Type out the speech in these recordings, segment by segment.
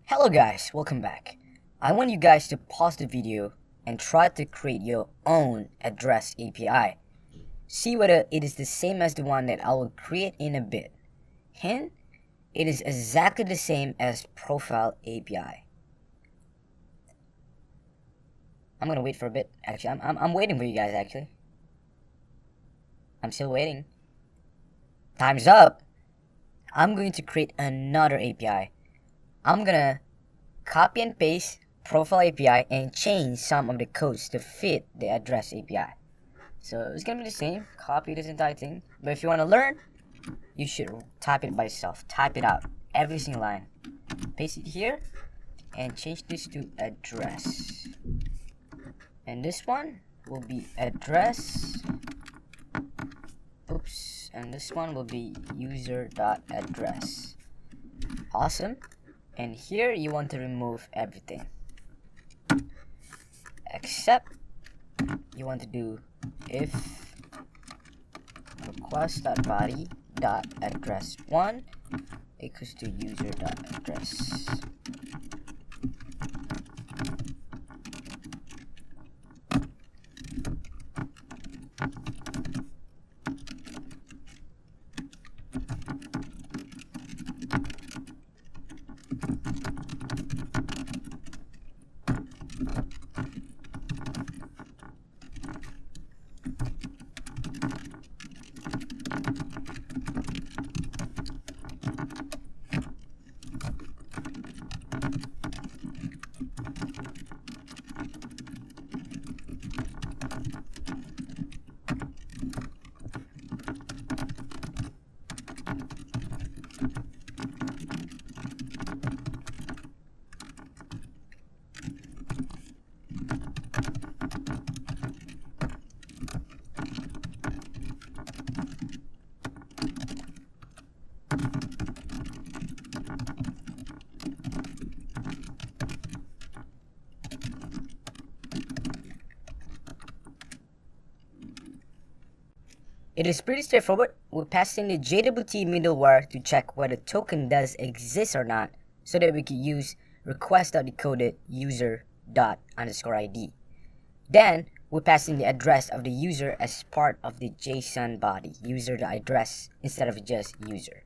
Hello guys, welcome back. I want you guys to pause the video and try to create your own address API. See whether it is the same as the one that I will create in a bit. Hint, it is exactly the same as profile API. I'm gonna wait for a bit. Actually, I'm waiting for you guys actually. I'm still waiting. Time's up. I'm going to create another API. I'm gonna copy and paste profile API and change some of the codes to fit the address API. So it's gonna be the same, copy this entire thing. But if you wanna learn, you should type it by yourself. Type it out, every single line. Paste it here and change this to address. And this one will be address. Oops, and this one will be user.address. Awesome. And here you want to remove everything except you want to do if request.body.address1 equals to user.address. It is pretty straightforward. We'll pass in the JWT middleware to check whether the token does exist or not, so that we can use request.decoded user._id. Then we'll pass in the address of the user as part of the JSON body, user.address, instead of just user.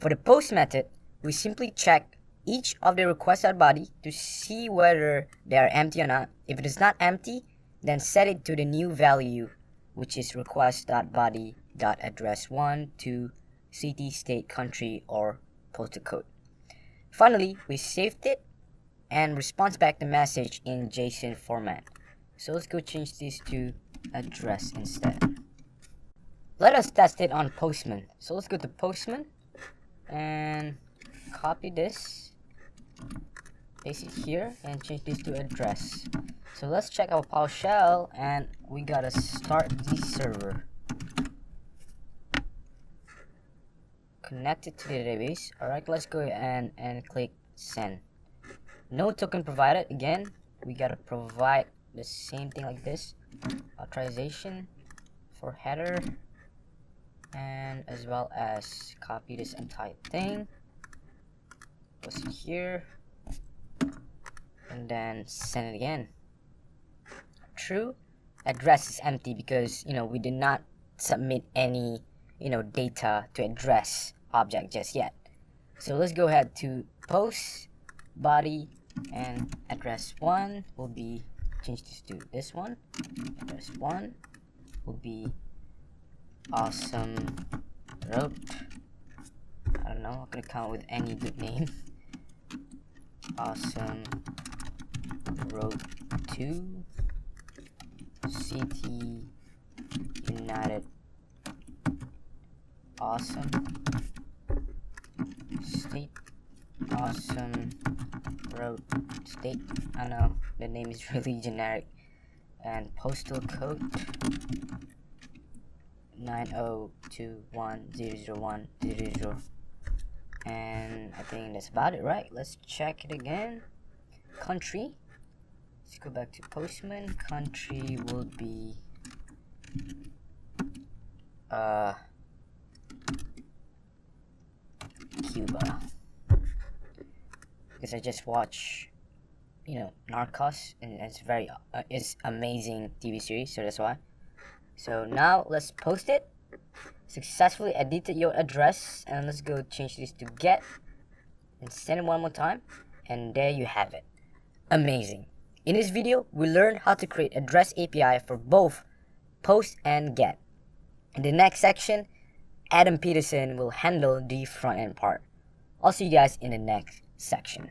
For the post method, we simply check each of the request.body to see whether they are empty or not. If it is not empty, then set it to the new value, which is request.body.address1 to city, state, country, or postal code. Finally, we saved it and responds back the message in JSON format. So let's go change this to address instead. Let us test it on Postman. So let's go to Postman and copy this, paste it here, and change this to address. So let's check our PowerShell, and we gotta start the server. Connect it to the database. Alright, let's go and click send. No token provided. Again, we gotta provide the same thing like this. Authorization for header, and as well as copy this entire thing, post it here, and then send it again. True. Address is empty because we did not submit any data to address object just yet. So let's go ahead to post body, and address1 will be, change this to this one. Address1 will be awesome road. I don't know, I'm gonna come up with any good name. Awesome road 2 city united awesome state awesome road state. I know the name is really generic. And postal code 902100100. And I think that's about it, right? Let's check it again. Country, let's go back to Postman. Country will be Cuba. because I just watch, Narcos, and it's amazing TV series, so that's why. So now let's post it. Successfully edited your address, and let's go change this to get and send it one more time, and there you have it. Amazing. In this video, we learned how to create address API for both post and get. In the next section, Adam Peterson will handle the front end part. I'll see you guys in the next section.